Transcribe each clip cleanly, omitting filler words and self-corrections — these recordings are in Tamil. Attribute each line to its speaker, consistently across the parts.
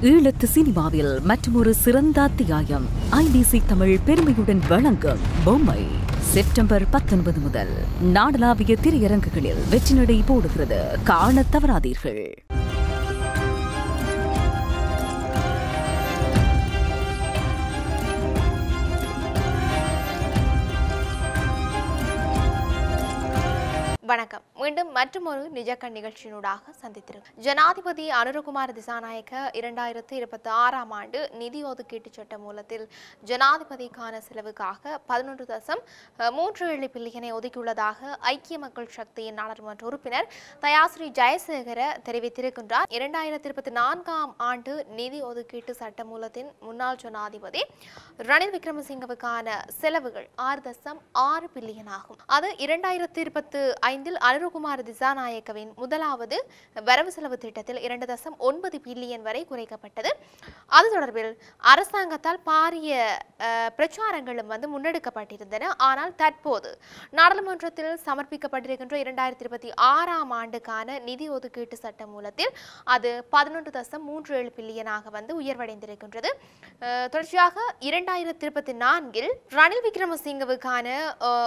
Speaker 1: ஈழத்து சினிமாவில் மற்றொரு சிறந்த அத்தியாயம் ஐபிசி தமிழ் பெருமையுடன் வழங்கும் பொம்மை செப்டம்பர் 19 முதல் நாடளாவிய திரையரங்குகளில் வெற்றி நடை போடுகிறது. காணத் தவறாதீர்கள்.
Speaker 2: வணக்கம். மீண்டும் மற்றொரு நிஜக்கண் நிகழ்ச்சியினூடாக சந்தித்திருக்கிறோம். ஜனாதிபதி அனுரகுமார திசாநாயக்க 2026ஆம் ஆண்டு நிதி ஒதுக்கீட்டு சட்ட மூலத்தில் ஜனாதிபதிக்கான செலவுக்காக 11.37 பில்லியனை ஒதுக்கியுள்ளதாக ஐக்கிய மக்கள் சக்தியின் நாடாளுமன்ற உறுப்பினர் தயாஸ்ரீ ஜெயசேகர தெரிவித்திருக்கின்றார். 2024ஆம் ஆண்டு நிதி ஒதுக்கீட்டு சட்ட மூலத்தின் முன்னாள் ஜனாதிபதி ரணில் விக்ரமசிங்கவுக்கான செலவுகள் 6.6 பில்லியன் ஆகும். அது 2025 அனுரகுமார திசாநாயக்கவின் முதலாவது வரவு செலவு திட்டத்தில் 2.9 பில்லியன் வரை குறைக்கப்பட்டது. அது தொடர்பில் அரசாங்கத்தால் பாரிய பிரச்சாரங்களும் முன்னெடுக்கப்பட்டிருந்தன. ஆனால் தற்போது நாடாளுமன்றத்தில் சமர்ப்பிக்கப்பட்டிருக்கின்ற 2026ஆம் ஆண்டுக்கான நிதி ஒதுக்கீட்டு சட்ட மூலத்தில் அது 11.37 பில்லியனாக உயர்வடைந்திருக்கின்றது. தொடர்ச்சியாக 2024இல் ரணில் விக்ரமசிங்கவுக்கான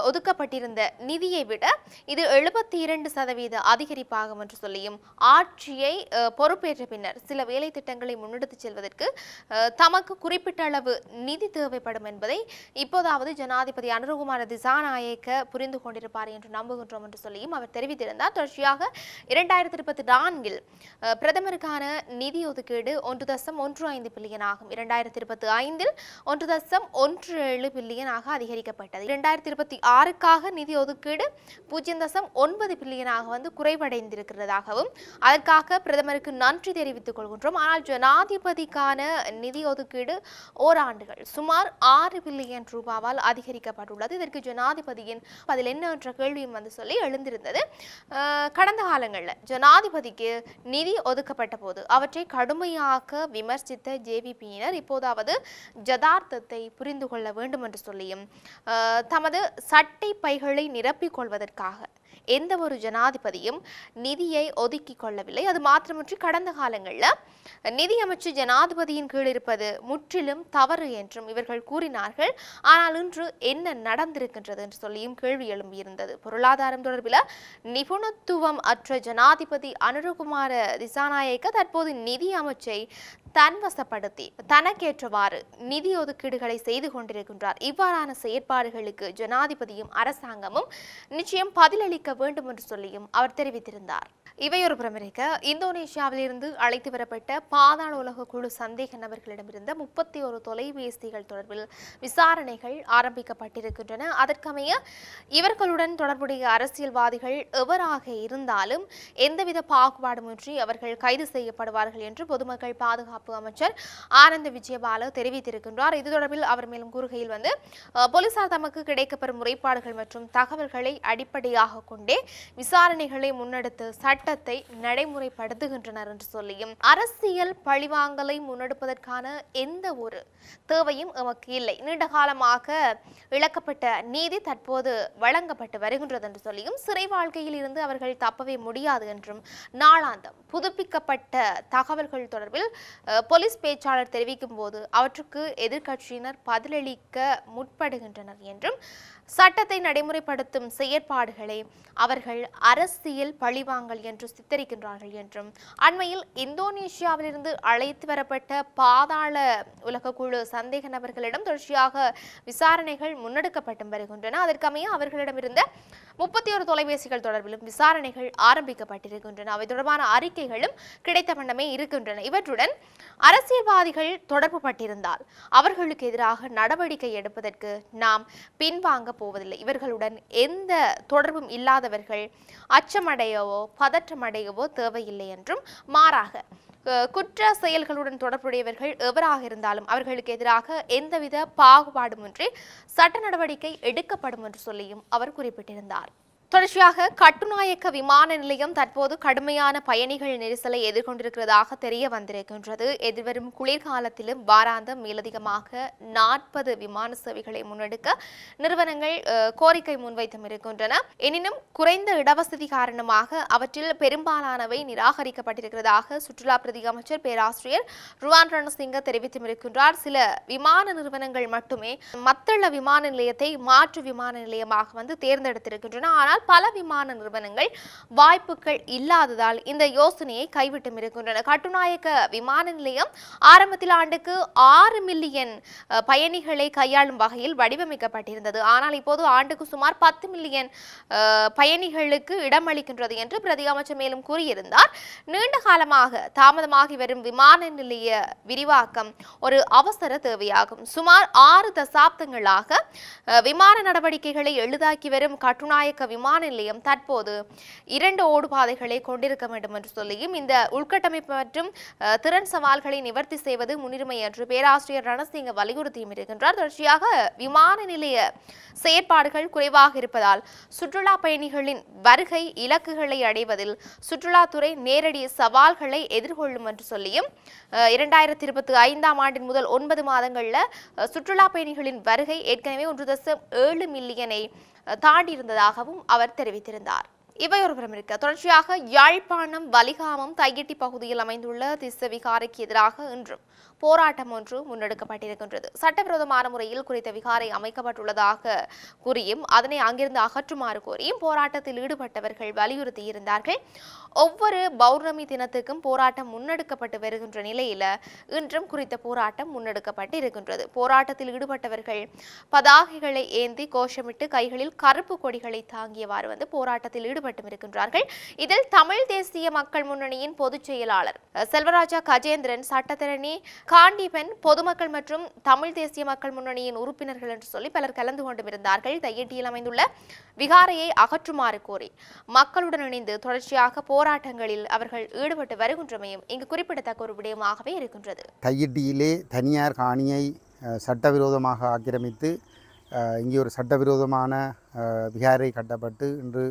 Speaker 2: ஒதுக்கப்பட்டிருந்த நிதியை விட இது 72% அதிகரிப்பாகும் என்று சொல்லியும் ஆட்சியை பொறுப்பேற்ற பின்னர் சில வேலை திட்டங்களை முன்னெடுத்துச் செல்வதற்கு தமக்கு குறிப்பிட்ட அளவு நிதி தேவைப்படும் என்பதை இப்போதாவது ஜனாதிபதி அனுரகுமார திசாநாயக்க புரிந்து கொண்டிருப்பார் என்று நம்புகின்றோம் என்று சொல்லியும் அவர் தெரிவித்திருந்தார். தொடர்ச்சியாக 2024இல் பிரதமருக்கான நிதி ஒதுக்கீடு 1.15 பில்லியன் ஆகும். 2025இல் 1.17 பில்லியனாக அதிகரிக்கப்பட்டது. 2026க்காக நிதி ஒதுக்கீடு 0.9 பில்லியனாக குறைவடைந்திருக்கிறதாகவும் அதற்காக பிரதமருக்கு நன்றி தெரிவித்துக் கொள்கின்றோம். ஆனால் ஜனாதிபதிக்கான நிதி ஒதுக்கீடு ஓராண்டுகள் சுமார் 6 பில்லியன் ரூபாவால் அதிகரிக்கப்பட்டுள்ளது. இதற்கு ஜனாதிபதியின் பதில் என்ன என்ற கேள்வியும் சொல்லி எழுந்திருந்தது. கடந்த காலங்களில் ஜனாதிபதிக்கு நிதி ஒதுக்கப்பட்ட போது அவற்றை கடுமையாக விமர்சித்த ஜேவிபியினர் இப்போதாவது யதார்த்தத்தை புரிந்து கொள்ள வேண்டும் என்று சொல்லியும் தமது சட்டை பைகளை நிரப்பிக் கொள்வதற்காக எந்த ஒரு ஜனாதிபதியும் நிதியை ஒதுக்கிக் கொள்ளவில்லை. அது மாத்திரமின்றி கடந்த காலங்களில் நிதி அமைச்சு ஜனாதிபதியின் கீழ் இருப்பது முற்றிலும் தவறு என்றும் இவர்கள் கூறினார்கள். ஆனால் இன்று என்ன நடந்திருக்கின்றது என்று சொல்லியும் கேள்வி எழும்பியிருந்தது. பொருளாதாரம் தொடர்பில் நிபுணத்துவம் அற்ற ஜனாதிபதி அனுரகுமார திசாநாயக்க தற்போது நிதி அமைச்சை தன்வசப்படுத்தி தனக்கேற்றவாறு நிதி ஒதுக்கீடுகளை செய்து கொண்டிருக்கின்றார். இவ்வாறான செயற்பாடுகளுக்கு ஜனாதிபதியும் அரசாங்கமும் நிச்சயம் பதிலளிக்க வேண்டும் என்று சொல்லியும் அவர் தெரிவித்திருந்தார். இவையொரு புறமிருக்க இந்தோனேஷியாவிலிருந்து அழைத்து வரப்பட்ட பாதாள உலக குழு சந்தேக நபர்களிடமிருந்த 31 தொலைபேசிகள் தொடர்பில் விசாரணைகள் ஆரம்பிக்கப்பட்டிருக்கின்றன. அதற்கமைய இவர்களுடன் தொடர்புடைய அரசியல்வாதிகள் எவராக இருந்தாலும் எந்தவித பாகுபாடுமின்றி அவர்கள் கைது செய்யப்படுவார்கள் என்று பொதுமக்கள் பாதுகாப்பு அமைச்சர் ஆனந்த விஜயபால தெரிவித்திருக்கின்றார். இது தொடர்பில் அவர் மேலும் கூறுகையில் போலீசார் தமக்கு கிடைக்கப்பெறும் முறைப்பாடுகள் மற்றும் தகவல்களை அடிப்படையாக கொண்டே விசாரணைகளை முன்னெடுத்து சட்டத்தை நடைமுறைப்படுத்துகின்றனர் என்று சொல்லியும் அரசியல் பழிவாங்கலை முன்னெடுப்பதற்கான எந்த ஒரு தேவையும் எமக்கு இல்லை. நீண்ட காலமாக இழக்கப்பட்ட நீதி தற்போது வழங்கப்பட்டு வருகின்றது என்று சொல்லியும் சிறை வாழ்க்கையில் இருந்து அவர்கள் தப்பவே முடியாது என்றும் நாளாந்தம் புதுப்பிக்கப்பட்ட தகவல்கள் தொடர்பில் போலீஸ் பேச்சாளர் தெரிவிக்கும் போது அவற்றுக்கு எதிர்க்கட்சியினர் பதிலளிக்க முற்படுகின்றனர் என்றும் சட்டத்தை நடைமுறைப்படுத்தும் செயற்பாடுகளை அவர்கள் அரசியல் பழிவாங்கல் என்று சித்தரிக்கின்றார்கள் என்றும் அண்மையில் இந்தோனேஷியாவிலிருந்து அழைத்து வரப்பட்ட பாதாள உலக குழு சந்தேக நபர்களிடம் தொடர்ச்சியாக விசாரணைகள் முன்னெடுக்கப்பட்டு வருகின்றன. அதற்கமைய அவர்களிடமிருந்த 31 தொலைபேசிகள் தொடர்பிலும் விசாரணைகள் ஆரம்பிக்கப்பட்டிருக்கின்றன. அவை தொடர்பான அறிக்கைகளும் கிடைத்த வண்ணமே இருக்கின்றன. இவற்றுடன் அரசியல்வாதிகள் தொடர்பு பட்டிருந்தால் அவர்களுக்கு எதிராக நடவடிக்கை எடுப்பதற்கு நாம் பின்வாங்க போவதில்லை. இவர்களுடன் எந்த தொடர்பும் இல்லாதவர்கள் அச்சமடையவோ பதற்றமடையவோ தேவையில்லை என்றும் மாறாக குற்ற செயல்களுடன் தொடர்புடையவர்கள் எவராக இருந்தாலும் அவர்களுக்கு எதிராக எந்தவித பாகுபாடுமின்றி சட்ட நடவடிக்கை எடுக்கப்படும் என்று சொல்லியும் அவர் குறிப்பிட்டிருந்தார். தொடர்ச்சியாக கட்டுநாயக்க விமான நிலையம் தற்போது கடுமையான பயணிகள் நெரிசலை எதிர்கொண்டிருக்கிறதாக தெரிய வந்திருக்கின்றது. எதிர்வரும் குளிர்காலத்திலும் வாராந்தம் மேலதிகமாக 40 விமான சேவைகளை முன்னெடுக்க நிறுவனங்கள் கோரிக்கை முன்வைத்தும் இருக்கின்றன. எனினும் குறைந்த இடவசதி காரணமாக அவற்றில் பெரும்பாலானவை நிராகரிக்கப்பட்டிருக்கிறதாக சுற்றுலா பிரதி அமைச்சர் பேராசிரியர் ருவான் ரணசிங்க தெரிவித்தும் இருக்கின்றார். சில விமான நிறுவனங்கள் மட்டுமே மத்தள விமான நிலையத்தை மாற்று விமான நிலையமாக தேர்ந்தெடுத்திருக்கின்றன. ஆனால் பல விமான நிறுவனங்கள் வாய்ப்புகள் இல்லாததால் இந்த யோசனையை கைவிட்டும் இருக்கின்றன. கட்டுநாயக்க விமான நிலையம் ஆரம்பத்தில் ஆண்டுக்கு 6 மில்லியன் பயணிகளை கையாளும் வகையில் வடிவமைக்கப்பட்டிருந்தது. ஆனால் இப்போது ஆண்டுக்கு சுமார் 10 மில்லியன் பயணிகளுக்கு இடமளிக்கின்றது என்று பிரதி அமைச்சர் மேலும் கூறியிருந்தார். நீண்ட காலமாக தாமதமாகி வரும் விமான நிலைய விரிவாக்கம் ஒரு அவசர தேவையாகும். சுமார் 6 தசாப்தங்களாக விமான நடவடிக்கைகளை எளிதாக்கி வரும் கட்டுநாயக்க விமான நிலையம் தற்போது 2 ஓடுபாதைகளை கொண்டிருக்க வேண்டும் என்று சொல்லியும் இந்த உள்கட்டமைப்பு மற்றும் திறன் சவால்களை நிவர்த்தி செய்வது முன்னுரிமை என்று பேராசிரியர் ரணசிங்க வலியுறுத்தியும் இருக்கின்றார். தொடர்ச்சியாக விமான நிலைய செயற்பாடுகள் குறைவாக இருப்பதால் சுற்றுலா பயணிகளின் வருகை இலக்குகளை அடைவதில் சுற்றுலாத்துறை நேரடி சவால்களை எதிர்கொள்ளும் என்று சொல்லியும் 2025ஆம் ஆண்டின் முதல் 9 மாதங்களில் சுற்றுலா பயணிகளின் வருகை ஏற்கனவே 1.7 மில்லியனை தாண்டி இருந்ததாகவும் அவர் தெரிவித்திருந்தார். இவை ஒருபுறம் இருக்க தொடர்ச்சியாக யாழ்ப்பாணம் வலிகாமம் தையிட்டி பகுதியில் அமைந்துள்ள திஸ்ஸவிகாரைக்கு எதிராக இன்றும் போராட்டம் ஒன்று முன்னெடுக்கப்பட்டிருக்கின்றது. சட்டவிரோதமான முறையில் குறித்த விகாரை அமைக்கப்பட்டுள்ளதாக கூறியும் அதனை அங்கிருந்து அகற்றுமாறு கோரியும் போராட்டத்தில் ஈடுபட்டவர்கள் வலியுறுத்தியிருந்தார்கள். ஒவ்வொரு பௌர்ணமி தினத்துக்கும் போராட்டம் முன்னெடுக்கப்பட்டு வருகின்ற நிலையில இன்றும் குறித்த போராட்டம் முன்னெடுக்கப்பட்டு இருக்கின்றது. போராட்டத்தில் ஈடுபட்டவர்கள் பதாகைகளை ஏந்தி கோஷமிட்டு கைகளில் கருப்பு கொடிகளை தாங்கியவாறு போராட்டத்தில் ஈடுபட்டும் இருக்கின்றார்கள். இதில் தமிழ் தேசிய மக்கள் முன்னணியின் பொதுச் செயலாளர் செல்வராஜா கஜேந்திரன், சட்டத்தரணி காண்டிபன், பொதுமக்கள் மற்றும் தமிழ் தேசிய மக்கள் முன்னணியின் உறுப்பினர்கள் என்று சொல்லி பலர் கலந்து கொண்டும் இருந்தார்கள். தையிட்டியில் அமைந்துள்ள விகாரையை அகற்றுமாறு கோரி மக்களுடன் இணைந்து தொடர்ச்சியாக போராட்டங்களில் அவர்கள் ஈடுபட்டு வருகின்றமையும் இங்கு குறிப்பிடத்தக்க ஒரு விடயமாகவே இருக்கின்றது.
Speaker 3: தையிட்டியிலே தனியார் காணியை சட்டவிரோதமாக ஆக்கிரமித்து இங்கே ஒரு சட்டவிரோதமான விகாரை கட்டப்பட்டு இன்று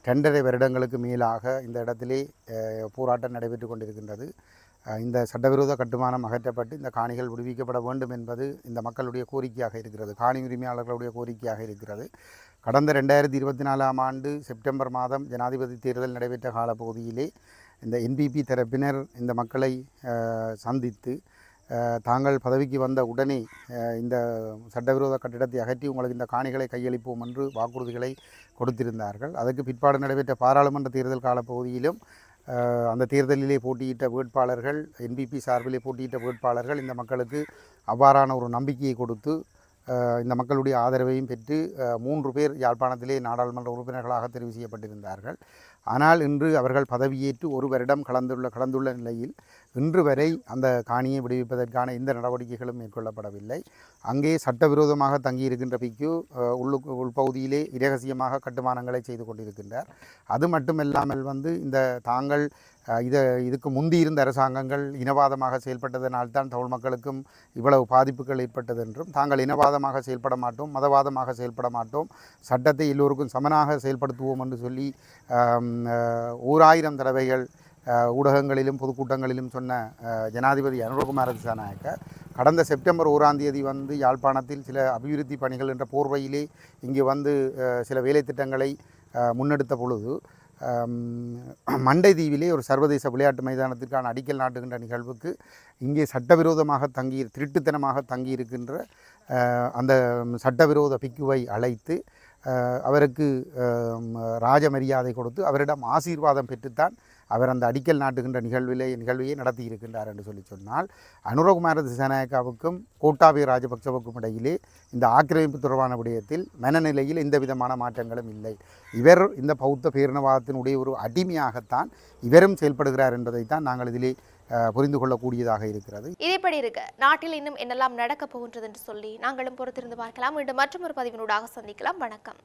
Speaker 3: 2.5 வருடங்களுக்கு மேலாக இந்த இடத்திலே போராட்டம் நடைபெற்று கொண்டிருக்கின்றது. இந்த சட்டவிரோத கட்டுமானம் அகற்றப்பட்டு இந்த காணிகள் விடுவிக்கப்பட வேண்டும் என்பது இந்த மக்களுடைய கோரிக்கையாக இருக்கிறது, காணி உரிமையாளர்களுடைய கோரிக்கையாக இருக்கிறது. கடந்த 2024ஆம் ஆண்டு செப்டம்பர் மாதம் ஜனாதிபதி தேர்தல் நடைபெற்ற காலப்பகுதியிலே இந்த என்பிபி தரப்பினர் இந்த மக்களை சந்தித்து தாங்கள் பதவிக்கு வந்த உடனே இந்த சட்டவிரோத கட்டிடத்தை அகற்றி உங்களுக்கு இந்த காணிகளை கையளிப்போம் என்று வாக்குறுதிகளை கொடுத்திருந்தார்கள். அதற்கு பிற்பாடு நடைபெற்ற பாராளுமன்ற தேர்தல் காலப்பகுதியிலும் அந்த தேர்தலிலே போட்டியிட்ட வேட்பாளர்கள், என்பிபி சார்பிலே போட்டியிட்ட வேட்பாளர்கள் இந்த மக்களுக்கு அவ்வாறான ஒரு நம்பிக்கையை கொடுத்து இந்த மக்களுடைய ஆதரவையும் பெற்று 3 பேர் யாழ்ப்பாணத்திலே நாடாளுமன்ற உறுப்பினர்களாக தெரிவு செய்யப்பட்டிருந்தார்கள். ஆனால் இன்று அவர்கள் பதவியேற்று 1 வருடம் கடந்துள்ள நிலையில் இன்று வரை அந்த காணியை விடுவிப்பதற்கான எந்த நடவடிக்கைகளும் மேற்கொள்ளப்படவில்லை. அங்கே சட்டவிரோதமாக தங்கியிருக்கின்ற பிக்கு உள்பகுதியிலே இரகசியமாக கட்டுமானங்களை செய்து கொண்டிருக்கின்றார். அது மட்டுமல்லாமல் இந்த தாங்கள் இதுக்கு முந்தி இருந்த அரசாங்கங்கள் இனவாதமாக செயல்பட்டதனால்தான் தமிழ் மக்களுக்கும் இவ்வளவு பாதிப்புகள் ஏற்பட்டது என்றும், தாங்கள் இனவாதமாக செயல்பட மாட்டோம், மதவாதமாக செயல்பட மாட்டோம், சட்டத்தை எல்லோருக்கும் சமனாக செயல்படுத்துவோம் என்று சொல்லி 1000 தடவைகள் ஊடகங்களிலும் பொதுக்கூட்டங்களிலும் சொன்ன ஜனாதிபதி அனுரகுமார திசாநாயக்க கடந்த செப்டம்பர் 1ஆம் தேதி யாழ்ப்பாணத்தில் சில அபிவிருத்தி பணிகள் என்ற போர்வையிலே இங்கு சில வேலை திட்டங்களை முன்னெடுத்த பொழுது மண்டை தீவிலே ஒரு சர்வதேச விளையாட்டு மைதானத்திற்கான அடிக்கல் நாட்டுகின்ற நிகழ்வுக்கு இங்கே சட்டவிரோதமாக திருட்டுத்தனமாக தங்கியிருக்கின்ற அந்த சட்டவிரோத பிக்குவை அழைத்து அவருக்கு ராஜ மரியாதை கொடுத்து அவரிடம் ஆசீர்வாதம் பெற்றுத்தான் அவர் அந்த அடிக்கல் நாட்டுகின்ற நிகழ்வையே நடத்தி இருக்கின்றார் என்று சொன்னால், அனுரகுமார திசாநாயக்காவுக்கும் கோட்டாபய ராஜபக்சவுக்கும் இடையிலே இந்த ஆக்கிரமிப்பு தொடர்பான விடயத்தில் மனநிலையில் எந்த விதமான மாற்றங்களும் இல்லை. இவர் இந்த பௌத்த பேரினவாதத்தினுடைய ஒரு அடிமையாகத்தான் இவரும் செயல்படுகிறார் என்பதைத்தான் நாங்கள் இதிலே புரிந்து கொள்ளக்கூடியதாக இருக்கிறது.
Speaker 2: இதேபடி இருக்க நாட்டில் இன்னும் என்னெல்லாம் நடக்கப் போகின்றது என்று சொல்லி நாங்களும் பொறுத்திருந்து பார்க்கலாம். மீண்டும் மற்றொரு பதிவினூடாக சந்திக்கலாம். வணக்கம்.